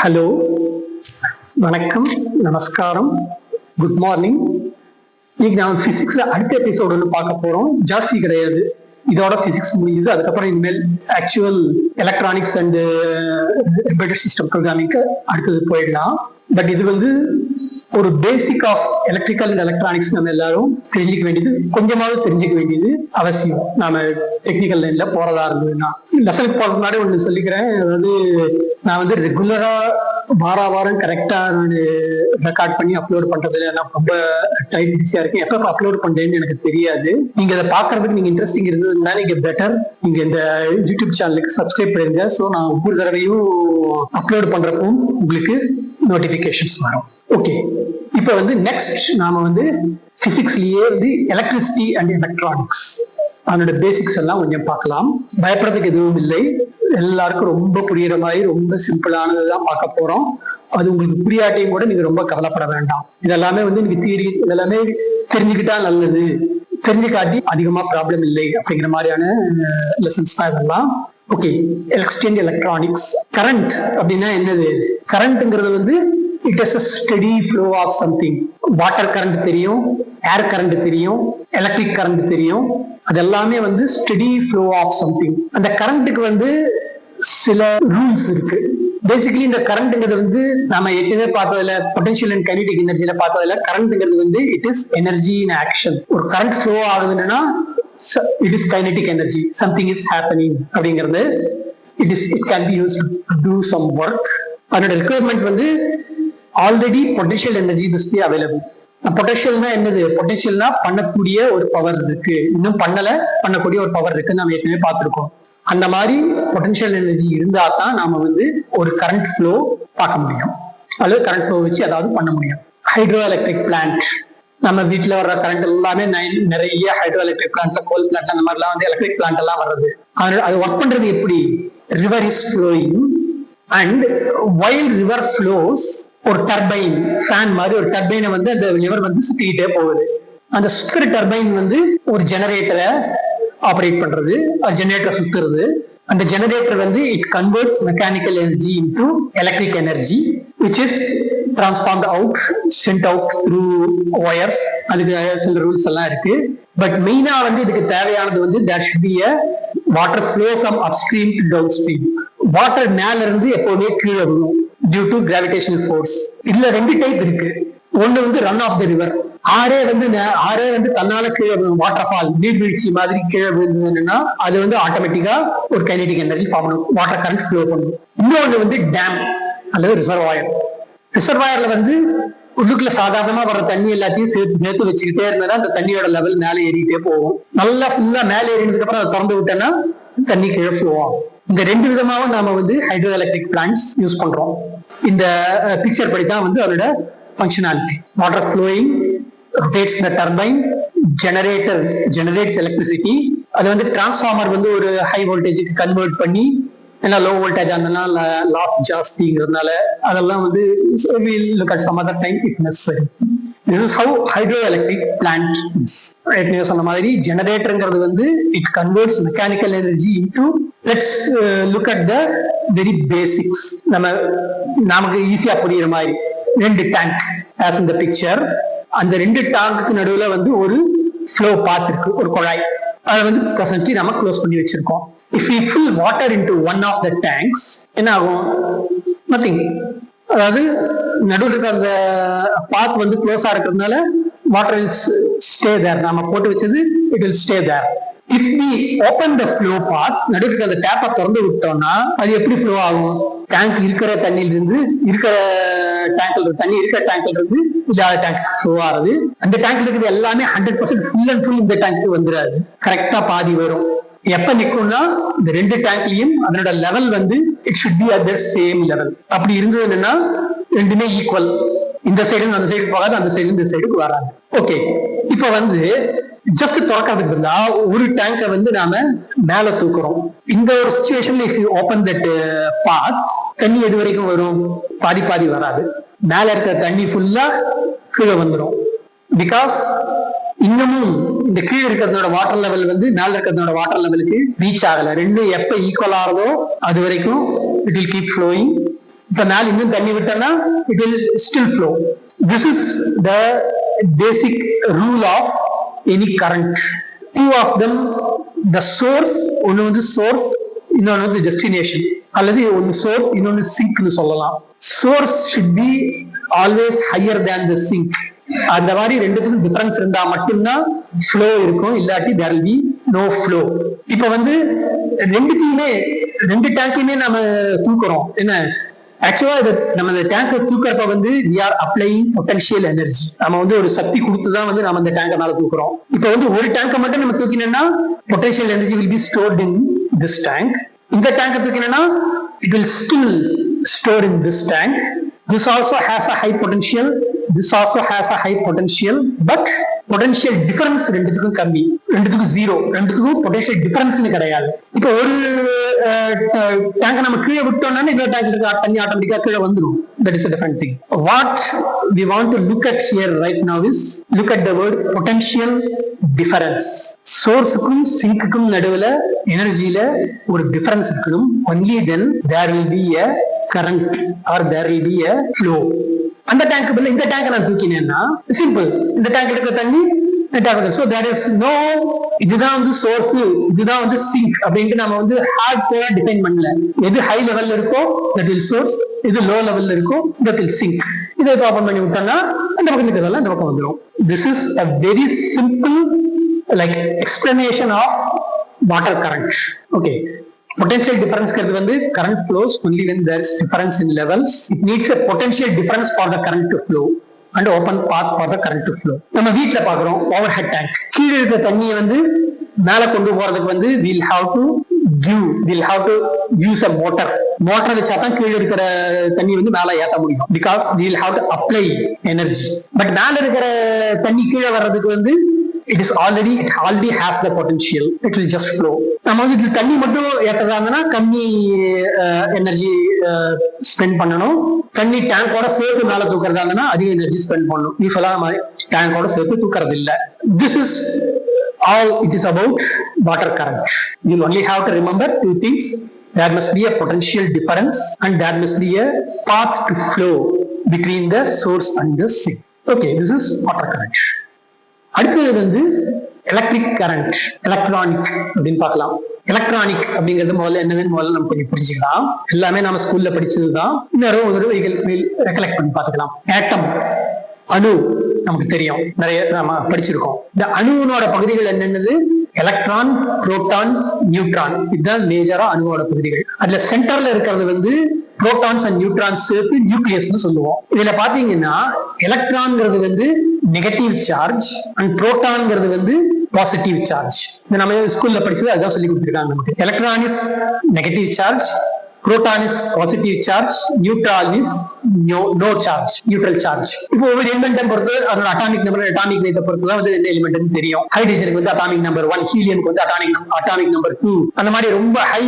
Hello, வணக்கம், நமஸ்காரம், good morning. இன்னைக்கு நான் பிசிக்ஸ்ல அடுத்த எபிசோடு ஒன்று பார்க்க போறோம். ஜாஸ்தி கிடையாது, இதோட பிசிக்ஸ் முடியுது. அதுக்கப்புறம் இனிமேல் actual electronics and embedded system ப்ரோக்ராமிங்க்கு அடுத்தது போயிடலாம். பட் இது வந்து ஒரு basic of electrical and electronics நம்ம எல்லாரும் தெரிஞ்சுக்க வேண்டியது, கொஞ்சமாவது தெரிஞ்சுக்க வேண்டியது அவசியம். நாம டெக்னிக்கல் லைன்ல போறதா இருந்ததுன்னா. லெசனுக்கு போறதுக்கு முன்னாடி ஒன்று சொல்லிக்கிறேன். அதாவது நான் வந்து ரெகுலரா வாரம் கரெக்டா நான் ரெக்கார்ட் பண்ணி அப்லோட் பண்றதுல நான் ரொம்ப டைம் பிஸியா இருக்கேன். எப்ப அப்லோட் பண்றேன்னு எனக்கு தெரியாது. நீங்க அதை பாக்குறதுக்கு நீங்க இன்ட்ரெஸ்டிங் இருந்ததுன்னா நீங்க பெட்டர் நீங்க இந்த யூடியூப் சேனலுக்கு சப்ஸ்கிரைப் பண்ணிருங்க. ஸோ நான் ஒவ்வொரு தடவையும் அப்லோட் பண்றப்போ உங்களுக்கு நோட்டிபிகேஷன்ஸ் வரும். ஓகே, இப்ப வந்து நெக்ஸ்ட் நாம வந்து பிசிக்ஸ்லயே வந்து எலக்ட்ரிசிட்டி அண்ட் எலக்ட்ரானிக்ஸ் அதனோட பேசிக்ஸ் எல்லாம் கொஞ்சம் பார்க்கலாம். பயப்படுறதுக்கு எதுவும் இல்லை. எல்லாருக்கும் ரொம்ப புரியுற மாதிரி ரொம்ப சிம்பிளானதுதான் பார்க்க போறோம். அது உங்களுக்கு புரியாட்டையும் கூட நீங்க ரொம்ப கவலைப்பட வேண்டாம். இதெல்லாமே வந்து நீங்க தியரி இதெல்லாமே தெரிஞ்சுக்கிட்டா நல்லது, தெரிஞ்சுக்காட்டி அதிகமா ப்ராப்ளம் இல்லை அப்படிங்கிற மாதிரியான லெசன்ஸ் தான் இதெல்லாம். Okay, electricity and electronics. Current அப்படின்னா என்னது? கரண்ட்ங்கிறது வந்து it is a steady flow of something. Water current தெரியும், ஏர் கரண்ட் தெரியும், எலக்ட்ரிக் கரண்ட் தெரியும். அது எல்லாமே வந்து ஸ்டெடி ஃப்ளோ ஆஃப் சம்திங். அந்த கரண்ட்டுக்கு வந்து சில ரூல்ஸ் இருக்கு. பேசிக்கலி இந்த கரண்ட்ங்கிறது வந்து நாம ஏற்கனவே பார்த்ததுல பொட்டன்ஷியல் அண்ட் கைனடிக் எனர்ஜியில பார்த்ததுல கரண்ட்ங்கிறது வந்து it is energy in action. ஒரு கரண்ட் ஃப்ளோ ஆகுதுன்னா it is kinetic energy, something is happening அப்படிங்கிறது. It can be used to do some work. அதோட ரெக்குயர்மெண்ட் வந்து already potential energy must be available. பொட்டன்ஷியல்னா என்னது? பொட்டன்ஷியல்னா பண்ணக்கூடிய ஒரு பவர் இருக்கு, இன்னும் பண்ணக்கூடிய ஒரு பவர் இருக்கு, நம்ம ஏற்கனவே பார்த்துருக்கோம். அந்த மாதிரி பொட்டன்ஷியல் எனர்ஜி இருந்தா தான் நாம வந்து ஒரு கரண்ட் ஃப்ளோ பார்க்க முடியும், அல்லது கரண்ட் ஃப்ளோ வச்சு அதாவது பண்ண முடியும். ஹைட்ரோ எலக்ட்ரிக் பிளான்ட், நம்ம வீட்டுல வர்ற கரண்ட் எல்லாமே நிறைய ஹைட்ரோ எலக்ட்ரிக் பிளான்ட்ல, கோல் பிளான்ட் அந்த மாதிரிலாம் வந்து எலக்ட்ரிக் பிளான்ட் எல்லாம் வர்றது. அது ஒர்க் பண்றது எப்படி? River is flowing and while river flows ஒரு டர்பைன், ஃபேன் மாதிரி ஒரு டர்பைனை வந்து அந்த லிவர் வந்து சுத்திக்கிட்டே போகுது. அந்த சுத்துற டர்பைன் வந்து ஒரு ஜெனரேட்டரை ஆப்ரேட் பண்றது, அது ஜெனரேட்டரை சுத்துறது. அந்த ஜெனரேட்டர் வந்து it converts mechanical energy into electric energy which is transformed out, sent out through wires. அதுக்கு சில ரூல்ஸ் எல்லாம் இருக்கு. பட் மெயினா வந்து இதுக்கு தேவையானது வந்து there should be a water flow from upstream to downstream. Water மேல இருந்து எப்பவுமே கீழே விழும் due to gravitational force. இதுல ரெண்டு டைப் இருக்கு. ஒண்ணு வந்து ரன் ஆஃப் த ரிவர், ஆறே வந்து தன்னால கீழே வாட்டர் ஃபால், நீர்வீழ்ச்சி மாதிரி கீழே விழுந்ததுன்னா அது வந்து ஆட்டோமேட்டிக்கா ஒரு கைனடிக் எனர்ஜி ஃபார்ம் பண்ணும், வாட்டர் கரண்ட் ஃப்ளோ பண்ணும். இன்னொன்று வந்து டேம் அல்லது ரிசர்வாயர். ரிசர்வாயர்ல வந்து உள்ளுக்குள்ள சாதாரணமா வர்ற தண்ணி எல்லாத்தையும் சேர்த்து வச்சுக்கிட்டே இருந்தா அந்த தண்ணியோட லெவல் மேலே ஏறிக்கிட்டே போகும். நல்லா ஃபுல்லா மேலே ஏறினதுக்கு அப்புறம் அதை திறந்து விட்டோம்னா தண்ணி கீழே ஃப்ளோ ஆகும். இந்த ரெண்டு விதமாவும் நாம வந்து ஹைட்ரோ எலக்ட்ரிக் பிளான்ட்ஸ் யூஸ் பண்றோம். இந்த பிக்சர் படித்தான் வந்து அதோட functionality. Water flowing, rotates the turbine, generator generates electricity. அது வந்து டிரான்ஸ்ஃபார்மர் வந்து ஒரு ஹை வோல்டேஜுக்கு கன்வெர்ட் பண்ணி, ஏன்னா லோ வோல்டேஜ் ஆனதுனால லாஸ் ஜாஸ்திங்கிறதுனால அதெல்லாம் வந்து we'll look at some other time if necessary. This is how hydroelectric plant is. ஏற்கனவே சொன்ன மாதிரி ஜெனரேட்டருங்கிறது வந்து it converts mechanical energy into, let's look at the very basics. நமக்கு ஈஸியா புரியுற மாதிரி ரெண்டு tank as in the picture. அந்த ரெண்டு டேங்குக்கு நடுவுல வந்து ஒரு ஃப்ளோ பாத் இருக்கு, ஒரு குழாய். அதை வந்து பிரசன்ட்லி நம்ம க்ளோஸ் பண்ணி வச்சிருக்கோம். If we fill water into one of the tanks, என்ன ஆகும்? நத்திங். அதாவது நடுவில் இருக்க அந்த பாத் வந்து க்ளோஸா இருக்கிறதுனால வாட்டர் வில் ஸ்டே தேர். நாம போட்டு வச்சது it will stay there. If we open the flow path, நடுவில் இருக்க அந்த டேப்பை திறந்து விட்டோம்னா அது எப்படி ஃப்ளோ ஆகும்? டேங்க் இருக்கிற தண்ணியிலிருந்து தண்ணி இருக்கிற டேங்க்ல இருந்து இல்லாத டேங்க் ஃப்ளோ ஆகுது. அந்த டேங்க்ல இருக்கிறது எல்லாமே 100% ஃபுல் அண்ட் ஃபுல் இந்த டேங்க்கு வந்துடாது, கரெக்டா பாதி வரும். எப்ப நிக்கும்னா இந்த ரெண்டு டேங்க்லயும் அதனோட லெவல் வந்து it should be at the same level. அப்படி இருந்ததுன்னா ரெண்டுமே ஈக்குவல். இந்த சைடு அந்த சைடு போகாது, அந்த சைடு இந்த சைடுக்கு வராது. ஓகே, இப்ப வந்து ஜஸ்ட் திறக்கிறதுக்கு பதிலா ஒரு டேங்கை வந்து நாம மேல தூக்குறோம். இந்த ஒரு சிச்சுவேஷன்ல if you open that path, தண்ணி எது வரைக்கும் வரும்? பாதி வராது. மேல இருக்கிற தண்ணி ஃபுல்லா கீழே வந்துடும். பிகாஸ் இன்னமும் இந்த கீழே இருக்கிறதோட வாட்டர் லெவல் வந்து மேல இருக்கிறதோட வாட்டர் லெவலுக்கு ரீச் ஆகல. ரெண்டும் எப்ப ஈக்குவல் ஆகிறதோ அது வரைக்கும் இட் வில் கீப் ஃப்ளோயிங். இப்ப மேல இன்னும் தண்ணி விட்டோம்னா it will still flow. This is the basic rule of any current. Two of them, the source, ஒன்னு வந்து source, இன்னொன்னு வந்து destination, அல்லது ஒன்னு source இன்னொன்னு sink னு சொல்லலாம். Source should be always higher than the sink. அந்த மாதிரி ரெண்டுத்துக்கும் டிஃபரன்ஸ் இருந்தா மட்டும்தான் ஃப்ளோ இருக்கும், இல்லாட்டி there will be no flow. இப்ப வந்து ரெண்டு டேங்கையுமே நம்ம தூக்குறோம். என்ன ஆக்சுவலா நம்ம இந்த டேங்கை தூக்குறப்ப வந்து we are applying potential energy. நம்ம வந்து ஒரு சக்தி கொடுத்துதான் வந்து நம்ம இந்த டேங்கை மேல தூக்குறோம். இப்ப வந்து ஒரு டேங்கை மட்டும் நம்ம தூக்கினோம்னா potential energy will be stored in this tank. இந்த டேங்கை தூக்கினோம்னா it will still store in this tank. This also has a high potential. This also has a high potential, but potential difference ரெண்டுத்துக்கும் கம்மி, ரெண்டுத்துக்கும் ஜீரோ, ரெண்டுத்துக்கும் potential difference கிடையாது. இப்போ ஒரு டேங்கை நம்ம கீழே விட்டோம்னா இன்னொரு டேங்க்ல தண்ணி ஆட்டோமேட்டிக்கா கீழே வந்துடும். That is a different thing. What we want to look at here right now is look at the word potential difference. சோர்ஸுக்கும் சிங்க்குக்கும் நடுவுல எனர்ஜியில ஒரு டிஃபரன்ஸ் இருக்கணும். Only then there will be a current or there will be a flow. அந்த tank பதில் இந்த டேங்கை நான் தூக்கினேன்னா simple, இந்த டேங்க்ல இருக்கிற தண்ணி so there is no இதுதான் வந்து சோர்ஸ், இதுதான் வந்து சிங்க் அப்படின்ட்டு நம்ம வந்து ஹார்ட் கோரா டிஃபைன் பண்ணல. எது ஹை லெவல்ல இருக்கோ that will source, எது லோ லெவல்ல இருக்கோ that will sink. இதை ஓபன் பண்ணி விட்டோம்னா அந்த பக்கம் இருக்கிறதெல்லாம் இந்த பக்கம் வந்துடும். This is a very simple like explanation of water current. Okay. Potential difference வந்து current flows only when there is difference in levels. It needs a potential difference for the current to flow and open path for the current to flow. நம்ம வீட்ல பாக்குறோம் overhead tank. கீழே இருக்கிற தண்ணியை வந்து மேல கொண்டு போறதுக்கு வந்து we'll have to use a motor. Motor வச்சா தான் கீழே இருக்கிற தண்ணி வந்து மேல ஏத்த முடியும். Because we'll have to apply energy. But மேல இருக்கிற தண்ணி கீழே வர்றதுக்கு வந்து it already has the potential. It will just flow. நம்ம வந்து இது தண்ணி மட்டும் ஏற்றதாங்கன்னா கம்மி எனர்ஜி ஸ்பெண்ட் பண்ணணும். தண்ணி டேங்கோட சேர்த்து மேல தூக்குறதா இருந்தனா அதிக எனர்ஜி ஸ்பெண்ட் பண்ணணும். யூஸ்வலா மாதிரி டேங்கோட சேர்த்து தூக்குறது இல்ல. This is all it is about water current. You only have to remember two things. There must be a potential difference and there must be a path to flow between the source and the sink. Okay, this is water current. அடுத்தது வந்து electric current, electronic அப்படின்னு பார்க்கலாம். Electronic அப்படிங்கிறது முதல்ல என்னதுன்னு முதல்ல நம்ம கொஞ்சம் புரிஞ்சுக்கலாம். எல்லாமே நம்ம ஸ்கூல்ல படிச்சதுதான். இன்னொரு ஒரு ரெக்கலெக்ட் பண்ணி பார்த்துக்கலாம். ஆட்டம், அணு நமக்கு தெரியும், நிறைய நம்ம படிச்சிருக்கோம். இந்த அணுவோட பகுதிகள் என்னென்னது? Electron, proton, neutron. இதுதான் மேஜரா அணுவோட பகுதிகள். அதுல சென்டர்ல இருக்கிறது வந்து புரோட்டான்ஸ் அண்ட் நியூட்ரான்ஸ் சேர்த்து நியூக்ளியஸ்னு சொல்லுவோம். இதுல பாத்தீங்கன்னா எலக்ட்ரான்ங்கிறது வந்து நெகட்டிவ் சார்ஜ் அண்ட் புரோட்டான்ங்கிறது வந்து பாசிட்டிவ் சார்ஜ். நம்ம ஸ்கூல்ல படிச்சது அதுதான் சொல்லி கொடுத்துருக்காங்க நமக்கு. Electron is negative charge, proton is positive charge, neutral is no charge, neutral charge. இப்போ ஒரு எலிமெண்ட் பொறுத்து அதோட அட்டாமிக் வெயிட் பொறுத்து தான் வந்து எந்த எலிமெண்ட்னு தெரியும். ஹைட்ரஜனுக்கு வந்து அட்டாமிக் நம்பர் 1, ஹீலியமுக்கு வந்து அட்டாமிக் நம்பர் 2. அந்த மாதிரி ரொம்ப ஹை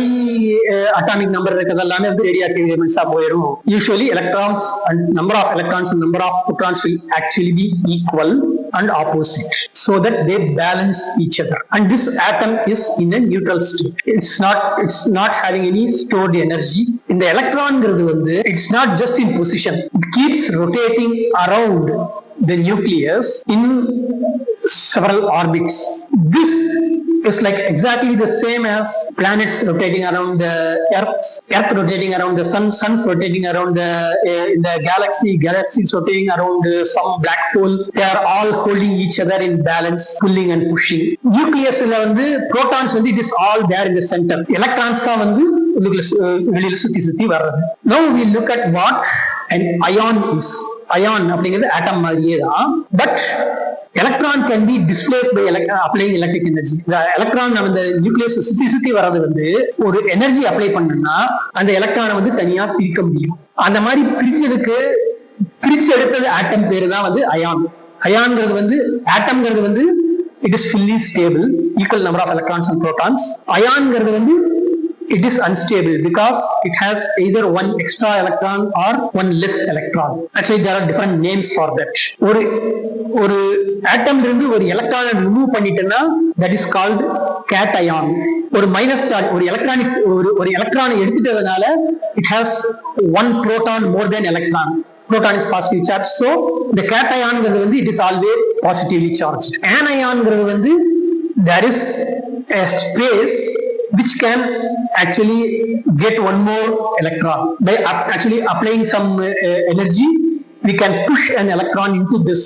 அட்டாமிக் நம்பர் இருக்கிறது எல்லாமே வந்து ரேடியோஆக்டிவ் எலிமெண்ட்ஸா போயிடும். Usually electrons and number of electrons and number of protons will actually be equal and opposite so that they balance each other, and this atom is in a neutral state. It's not having any stored energy. In the electron வந்து it's not just in position, it keeps rotating around the nucleus in several orbits. This is like exactly the same as planets rotating around the earth rotating around the sun's rotating around the galaxies rotating around some black hole. They are all holding each other in balance, pulling and pushing. Nucleus la vandu protons vandu it is all there in the center. Electrons da vandu வெளியில சுத்தி வர்றது. Now we look at what an ion is. Ion அப்படிங்கிறது ஆட்டம் மாதிரியே தான், but electron can be displaced by applying electric energy. இந்த electron நம்ம இந்த நியூக்ளியஸ் சுத்தி வர்றது வந்து ஒரு எனர்ஜி அப்ளை பண்ணோம்னா அந்த எலக்ட்ரானை வந்து தனியா பிரிக்க முடியும். அந்த மாதிரி பிரிச்சு எடுத்தது ஆட்டம் பேரு தான் வந்து அயான். அயான்ங்கிறது வந்து ஆட்டம்ங்கிறது வந்து it is fully stable, equal number of electrons and protons. அயான்ங்கிறது வந்து it is unstable because it has either one extra electron or one less electron. Actually there are different names for that. ஒரு ஆட்டம் இருந்து ஒரு எலக்ட்ரானை remove பண்ணிட்டேன்னா that is called cation. ஒரு minus charge ஒரு எலக்ட்ரானை எடுத்துட்டதுனால it has one proton more than electron. Proton is positive charge, so the cation வந்து it is always positively charged. Anion வந்து there is a space which can actually get one more electron. By actually applying some energy, we can push an electron into this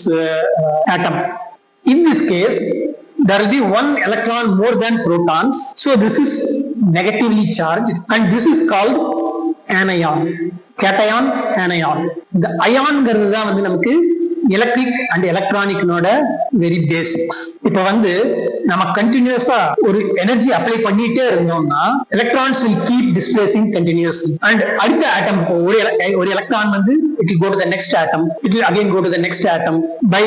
atom. In this case, there will be one electron more than protons, so this is negatively charged and this is called anion. Cation, anion. The ion தான் வந்து நமக்கு electric and எலக்ட்ரானிக்னோட very basics. இப்ப வந்து நம்ம கண்டினியூஸா ஒரு energy apply பண்ணிட்டே இருந்தோம்னா electrons will keep displacing continuously and அடுத்த ஆட்டம் ஒரு எலக்ட்ரான் வந்து it will go to the next atom, it will again go to the next atom. By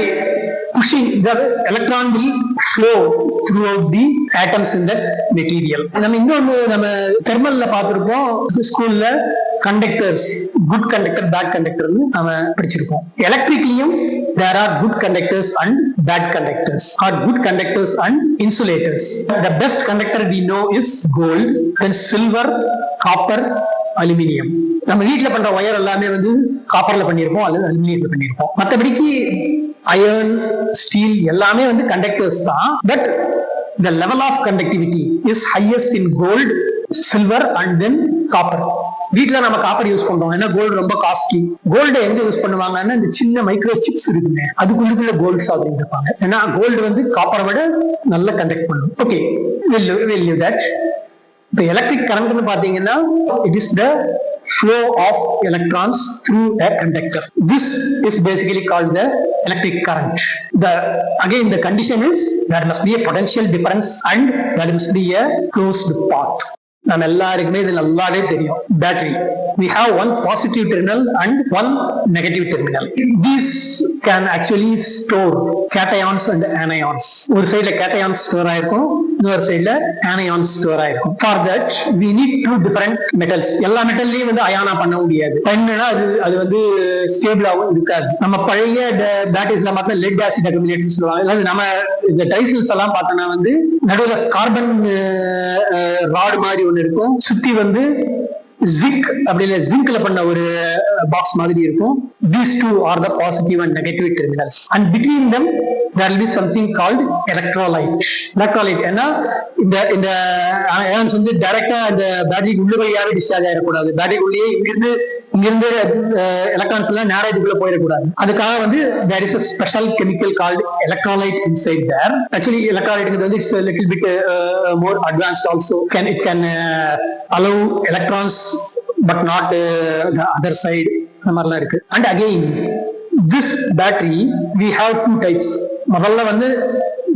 pushing, the electron will flow throughout the atoms in that material. நம்ம இன்னொன்று நம்ம தெர்மல்ல பார்த்திருப்போம் ஸ்கூல்ல conductors, good conductor bad கண்டக்டர்னு நம்ம படிச்சிருப்போம். எலக்ட்ரிக்லயும் there are good conductors and bad conductors, or good conductors and insulators. The best conductor we know is gold, then silver, copper, aluminium. நம்ம வீட்டுல பண்ற ஒயர் எல்லாமே வந்து காப்பர்ல பண்ணிருப்போம் அல்லது அலுமினியத்துல பண்ணிருப்போம். மற்றபடிக்கு அயர்ன், ஸ்டீல் எல்லாமே வந்து கண்டக்டர்ஸ் தான். But the level of conductivity is highest in gold, silver and then copper. வீட்டுல நம்ம காப்பர் யூஸ் பண்றோம், ஏன்னா கோல்டு ரொம்ப காஸ்ட்லி. கோல்டு எங்க யூஸ் பண்ணுவாங்கன்னா இந்த சின்ன மைக்ரோ சிப்ஸ் இருக்குங்க, அதுக்குள்ள கோல்டு சாதனம் இருப்பாங்க. ஏன்னா கோல்டு வந்து காப்பரை விட நல்ல கண்டக்ட் பண்ணும். Okay, we'll leave that. இப்போ எலக்ட்ரிக் கரண்ட்னு பாத்தீங்கன்னா it is the flow of electrons through a conductor. This is basically called the electric current. Again the condition is there must be a potential difference and there must be a closed path. நம்ம எல்லாருக்குமே இது நல்லாவே தெரியும். Battery, we have one positive terminal and one negative terminal. These can actually store cations and anions. ஒரு சைடுல cations store ஆயிருக்கும், இன்னொரு சைடுல anions ஸ்டோர் ஆயிருக்கும். For that we need two different metals. எல்லா மெட்டல்லையும் வந்து அயானா பண்ண முடியாது. பண்ணா அது வந்து ஸ்டேபிளாவும் இருக்காது. நம்ம பழைய பேட்டரிஸ்ல பார்த்தா லெட் ஆசிட் அக்யூமுலேட்டர்னு சொல்லுவாங்க. அதாவது நம்ம இந்த டைசில்ஸ் எல்லாம் பார்த்தோம்னா வந்து நடுவுல கார்பன் ராட் மாதிரி இருக்கும், சுத்தி வந்து ஜிங்க் அப்படி இல்ல ஜிங்க்ல பண்ண ஒரு பாக்ஸ் மாதிரி இருக்கும். These two are the positive and negative terminals and between them there will be something called electrolyte. ஏன்னா இந்த அயான்ஸ் வந்து டைரக்டா அந்த பேட்டரிக்கு உள்ள வழியாவே டிஸ்சார்ஜ் ஆயிடக்கூடாது. பேட்டரிக்குள்ளேயே இங்கிருந்து எலக்ட்ரான்ஸ் எல்லாம் நேரா இதுக்குள்ள போயிடக்கூடாது. அதுக்காக வந்து there is a special chemical called electrolyte inside there. Actually electrolyte வந்து it's a little bit more advanced also. It can allow electrons but not the other side. அந்த மாதிரிலாம் இருக்கு. And again this battery we have two types. முதல்ல வந்து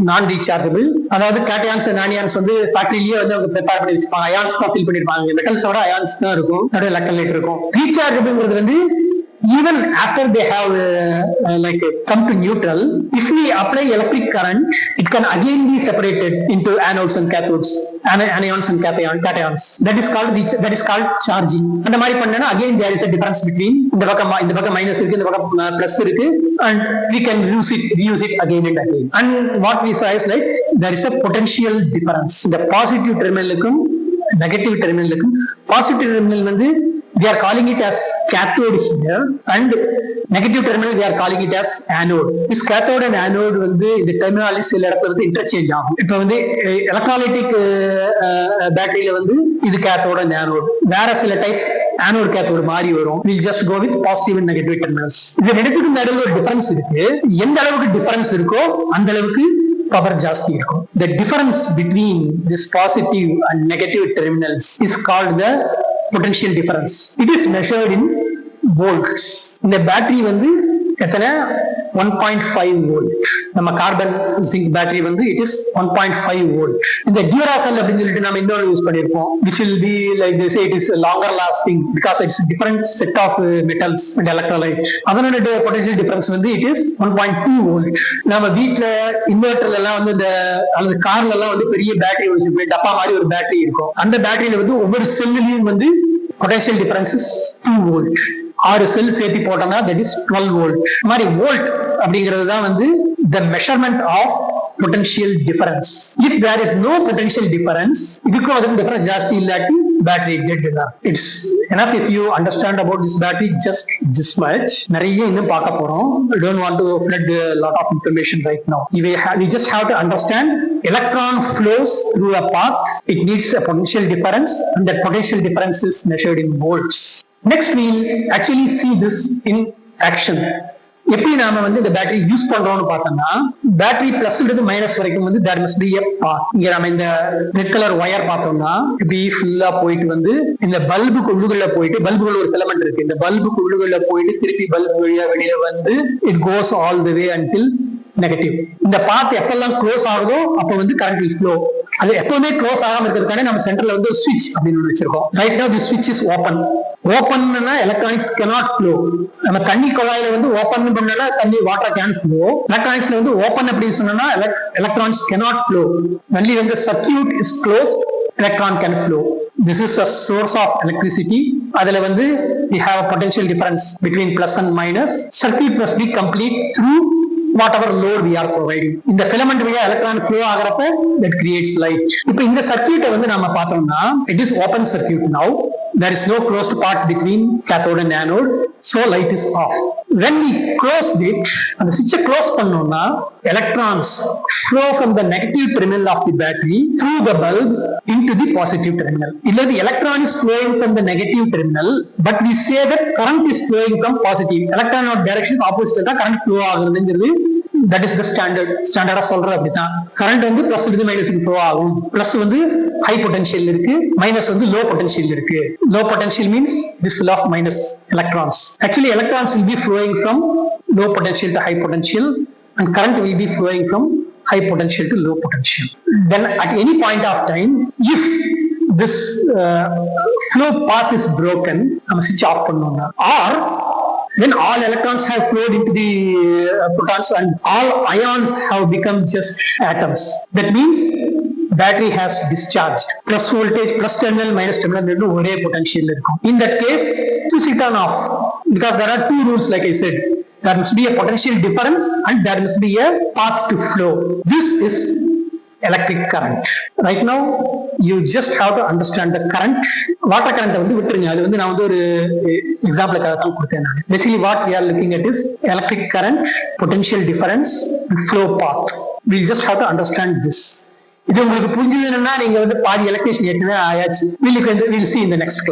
நான் rechargeable, அதாவது cations and ஆனியான்ஸ் வந்து ஃபேக்டரியிலேயே வந்து அவங்க ப்ரிப்பேர் பண்ணி வச்சிருப்பாங்க. அயான்ஸ் தான் ஃபில் பண்ணிருப்பாங்க. மெட்டல்ஸோட அயான்ஸ் தான் இருக்கும், நிறைய எலக்ட்ரோலைட் இருக்கும். ரீசார்ஜபிள்ங்கிறது வந்து even after they have like come to neutral, if we apply electric current, it can again be separated into anodes and cathodes, anions and cations. That is called charging. அந்த மாதிரி பண்ணனா again there is a difference between இந்த பக்கம் minus இருக்கு, இந்த பக்கம் plus இருக்கு, and we can reuse it again and again. And what we saw is like there is a potential difference. The positive terminalக்கும் negative terminalக்கும், positive terminal வந்து we are calling it as cathode here and negative terminal we are calling it as anode. This cathode and anode வந்து இந்த terminal சில இடத்துல வந்து interchange ஆகும். இப்போ வந்து electrolytic பேட்டரியில வந்து இது cathode and anode, வேற சில டைப் anode cathode மாதிரி வரும். We'll just go with positive and negative terminals. இந்த ரெண்டுத்துக்கு நடுவுல ஒரு டிஃபரன்ஸ் இருக்கு. எந்த அளவுக்கு டிஃபரன்ஸ் இருக்கோ அந்த அளவுக்கு பவர் ஜாஸ்தி இருக்கும். The difference between this positive and negative terminals is called the potential difference. It is measured in volts. இந்த பேட்டரி வந்து எத்தனை 1.5 volt. நம்ம கார்பன் ஜிங்க் பேட்டரி வந்து it is 1.5 volt. இந்த Duracell அப்படின்னு சொல்லிட்டு நம்ம இன்னொரு யூஸ் பண்ணிருப்போம், which will be like they say it is longer lasting because it's a different set of metals and electrolyte. அதனோட potential difference வந்து it is 1.2 volt. நம்ம வீட்ல இன்வெர்டர்ல எல்லாம் வந்து இந்த அல்லது கார்ல எல்லாம் வந்து பெரிய பேட்டரி வச்சு டப்பா மாதிரி ஒரு பேட்டரி இருக்கும். அந்த பேட்டரியில வந்து ஒவ்வொரு செல்லுலயும் வந்து potential difference is 2 volt. 6 செல் சேர்த்து போட்டோம்னா that is 12 volt. மாதிரி வோல்ட் அப்படிங்கிறது தான் வந்து the measurement of potential difference. If there is no potential difference, இதுக்கும் அதுக்கும் difference ஜாஸ்தி இல்லாட்டி battery dead enough. It's enough if you understand about this battery just this much. நிறைய இன்னும் பார்க்க போறோம். I don't want to flood a lot of information right now. We just have to understand electron flows through a path. It needs a potential difference, and that potential difference is measured in volts. Next we'll actually see this in action. எப்படி நாம வந்து இந்த battery use பண்றோம்னு பார்த்தோம்னா, battery plus இருந்து minus வரைக்கும் வந்து there must be a path. இங்க நம்ம இந்த ரெட் கலர் ஒயர் பார்த்தோம்னா இப்படி ஃபுல்லா போயிட்டு வந்து இந்த பல்புக்கு உள்ளுக்குள்ள போயிட்டு, பல்புக்குள்ள ஒரு ஃபிலமெண்ட் இருக்கு, இந்த பல்புக்கு உள்ளுக்குள்ள போயிட்டு திருப்பி பல்பு வழியா வெளியில வந்து it goes all the way until negative. இந்த பாத் எப்பெல்லாம் க்ளோஸ் ஆகுதோ அப்ப வந்து கரண்ட் வில் ஃப்ளோ. அது எப்பவுமே க்ளோஸ் ஆகாம இருக்கிறதுக்கான நம்ம சென்டர்ல வந்து ஒரு ஸ்விட்ச் அப்படின்னு வச்சிருக்கோம். ரைட் நவ தி ஸ்விட்ச் இஸ் ஓபன். ஓபன்னா எலக்ட்ரானிக்ஸ் cannot flow. நம்ம தண்ணி குழாயில வந்து ஓபன் பண்ணனா தண்ணி வாட்டர் கேன் ஃப்ளோ. எலக்ட்ரானிக்ஸ்ல வந்து ஓபன் அப்படி சொன்னா electrons cannot flow. only when the circuit is closed electron can flow. This is a source of electricity. அதுல வந்து we have a potential difference between plus and minus. Circuit must be complete through whatever load we are providing. இந்த filament வழியா electron flow ஆகறப்ப that creates light. இப்போ இந்த சர்க்யூட்டை வந்து நாம பார்த்தோம்னா it is open circuit now. There is no closed part between cathode and anode, so light is off. When we close it, அந்த switch close பண்ணோம்னா electrons flow from the negative terminal of the battery through the bulb into the positive terminal. இல்ல the electron is flowing from the negative terminal, but we say that current is flowing from positive. Electron direction opposite தான் current flow ஆகுதுங்கிறது that is the standard சொல்றது அப்படிதான். Current வந்து plus இருந்து மைனஸ்க்கு flow ஆகும். Plus வந்து high potential இருக்கு, minus வந்து low potential இருக்கு. Low potential means this will of minus electrons. Actually electrons will be flowing from low potential to high potential, and current will be flowing from high potential to low potential. Then at any point of time, if this flow path is broken, நம்ம switch off பண்ணோம்னா, or when all electrons have flowed into the protons and all ions have become just atoms, that means battery has discharged. Plus voltage, plus terminal, minus terminal ஒரே potential இருக்கும். In that case, switch it on off, because there are two rules like I said. There must be a potential difference and there must be a path to flow. This is electric current. Right now you just have to understand the current. Water current வந்து விட்டுருங்க, அது வந்து நான் வந்து ஒரு எக்ஸாம்பிளுக்காக தான் கொடுத்தேன். Basically what we are looking at is electric current, potential difference and flow path. We just have to understand this. இது உங்களுக்கு புரிஞ்சதுன்னா நீங்க வந்து பாதி எலக்ட்ரிஷியன் ஏற்கனவே ஆயாச்சு. We'll see in the next class.